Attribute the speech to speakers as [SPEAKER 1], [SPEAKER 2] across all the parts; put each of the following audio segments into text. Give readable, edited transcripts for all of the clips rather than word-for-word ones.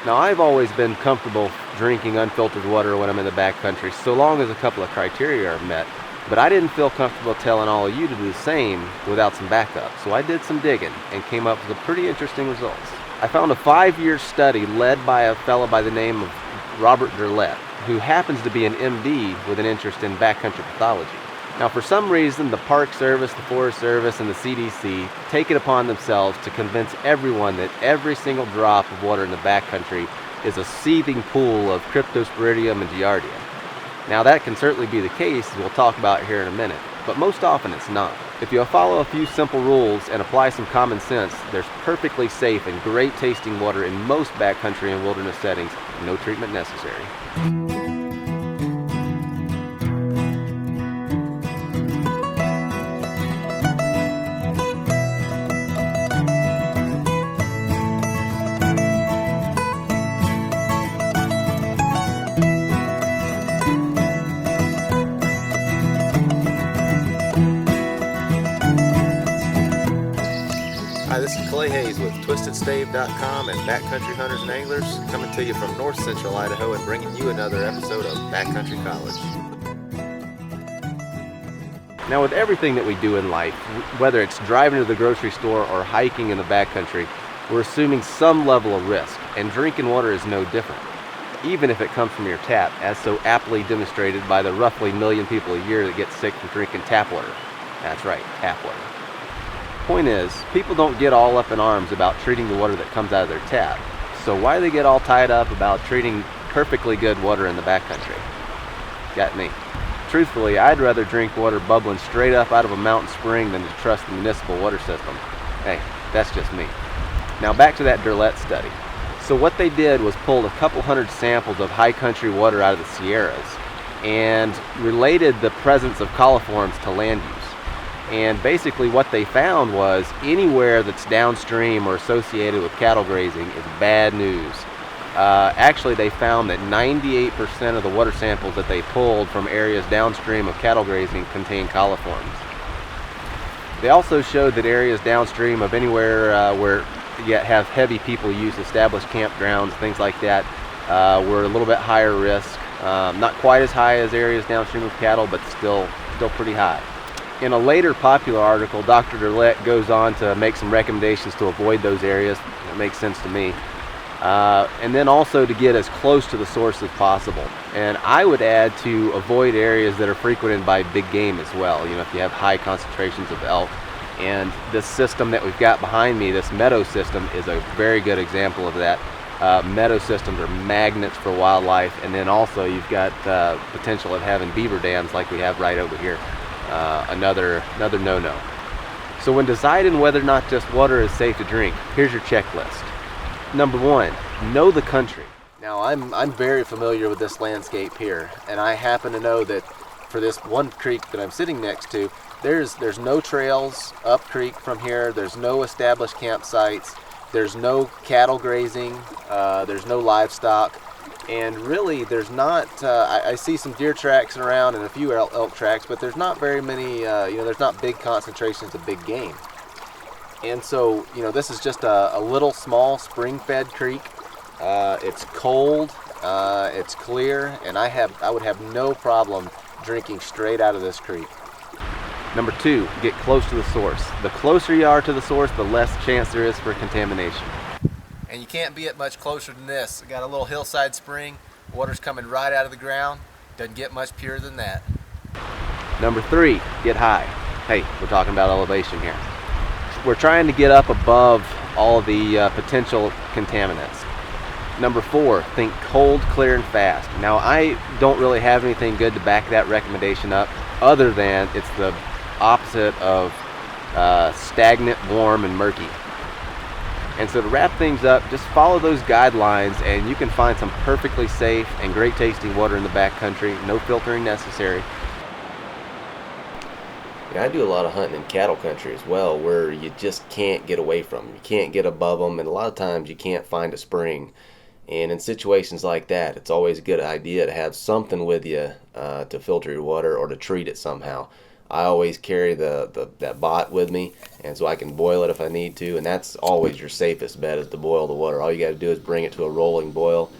[SPEAKER 1] Now, I've always been comfortable drinking unfiltered water when I'm in the backcountry, so long as a couple of criteria are met. But I didn't feel comfortable telling all of you to do the same without some backup, so I did some digging and came up with some pretty interesting results. I found a 5-year study led by a fellow by the name of Robert Derlett, who happens to be an MD with an interest in backcountry pathology. Now, for some reason, the Park Service, the Forest Service, and the CDC take it upon themselves to convince everyone that every single drop of water in the backcountry is a seething pool of cryptosporidium and giardia. Now, that can certainly be the case, as we'll talk about here in a minute, but most often it's not. If you'll follow a few simple rules and apply some common sense, there's perfectly safe and great tasting water in most backcountry and wilderness settings, no treatment necessary. Hi, this is Clay Hayes with TwistedStave.com and Backcountry Hunters and Anglers, coming to you from north central Idaho and bringing you another episode of Backcountry College. Now, with everything that we do in life, whether it's driving to the grocery store or hiking in the backcountry, we're assuming some level of risk, and drinking water is no different, even if it comes from your tap, as so aptly demonstrated by the roughly 1 million people a year that get sick from drinking tap water. That's right, tap water. Point is, people don't get all up in arms about treating the water that comes out of their tap. So why do they get all tied up about treating perfectly good water in the backcountry? Got me. Truthfully, I'd rather drink water bubbling straight up out of a mountain spring than to trust the municipal water system. Hey, that's just me. Now back to that Derlett study. So what they did was pulled a couple hundred samples of high country water out of the Sierras and related the presence of coliforms to land use. And basically what they found was anywhere that's downstream or associated with cattle grazing is bad news. Actually, they found that 98% of the water samples that they pulled from areas downstream of cattle grazing contain coliforms. They also showed that areas downstream of anywhere where you have heavy people use, established campgrounds, things like that, were a little bit higher risk. Not quite as high as areas downstream of cattle, but still pretty high. In a later popular article, Dr. Derlett goes on to make some recommendations to avoid those areas. That makes sense to me. And then also to get as close to the source as possible. And I would add to avoid areas that are frequented by big game as well. You know, if you have high concentrations of elk. And this system that we've got behind me, this meadow system, is a very good example of that. Meadow systems are magnets for wildlife. And then also you've got potential of having beaver dams like we have right over here. Another no-no. So when deciding whether or not just water is safe to drink, here's your checklist. Number 1, know the country. Now I'm very familiar with this landscape here, and I happen to know that for this one creek that I'm sitting next to, there's no trails up creek from here. There's no established campsites. There's no cattle grazing. There's no livestock. And really, there's not, I see some deer tracks around and a few elk tracks, but there's not very many, there's not big concentrations of big game. And so, this is just a little small spring-fed creek. It's cold, it's clear, and I would have no problem drinking straight out of this creek. Number 2, get close to the source. The closer you are to the source, the less chance there is for contamination. And you can't be it much closer than this. We got a little hillside spring. Water's coming right out of the ground. Doesn't get much purer than that. Number 3, get high. Hey, we're talking about elevation here. We're trying to get up above all the potential contaminants. Number 4, think cold, clear, and fast. Now, I don't really have anything good to back that recommendation up, other than it's the opposite of stagnant, warm, and murky. And so to wrap things up, just follow those guidelines and you can find some perfectly safe and great tasting water in the backcountry, no filtering necessary. Yeah, I do a lot of hunting in cattle country as well, where you just can't get away from them. You can't get above them, and a lot of times you can't find a spring. And in situations like that, it's always a good idea to have something with you to filter your water or to treat it somehow. I always carry that bot with me, and so I can boil it if I need to, and that's always your safest bet, is to boil the water. All you got to do is bring it to a rolling boil.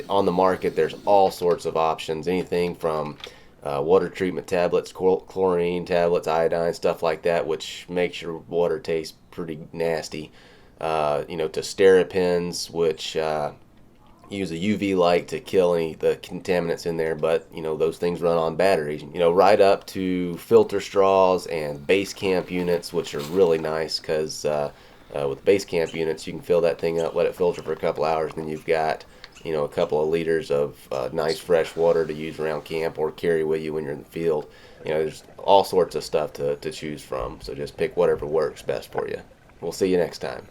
[SPEAKER 1] On the market, there's all sorts of options, anything from water treatment tablets, chlorine tablets, iodine, stuff like that, which makes your water taste pretty nasty. To Steripens, which use a UV light to kill any the contaminants in there, but those things run on batteries. Right up to filter straws and base camp units, which are really nice because with base camp units, you can fill that thing up, let it filter for a couple hours, and then you've got a couple of liters of nice fresh water to use around camp or carry with you when you're in the field. There's all sorts of stuff to choose from, so just pick whatever works best for you. We'll see you next time.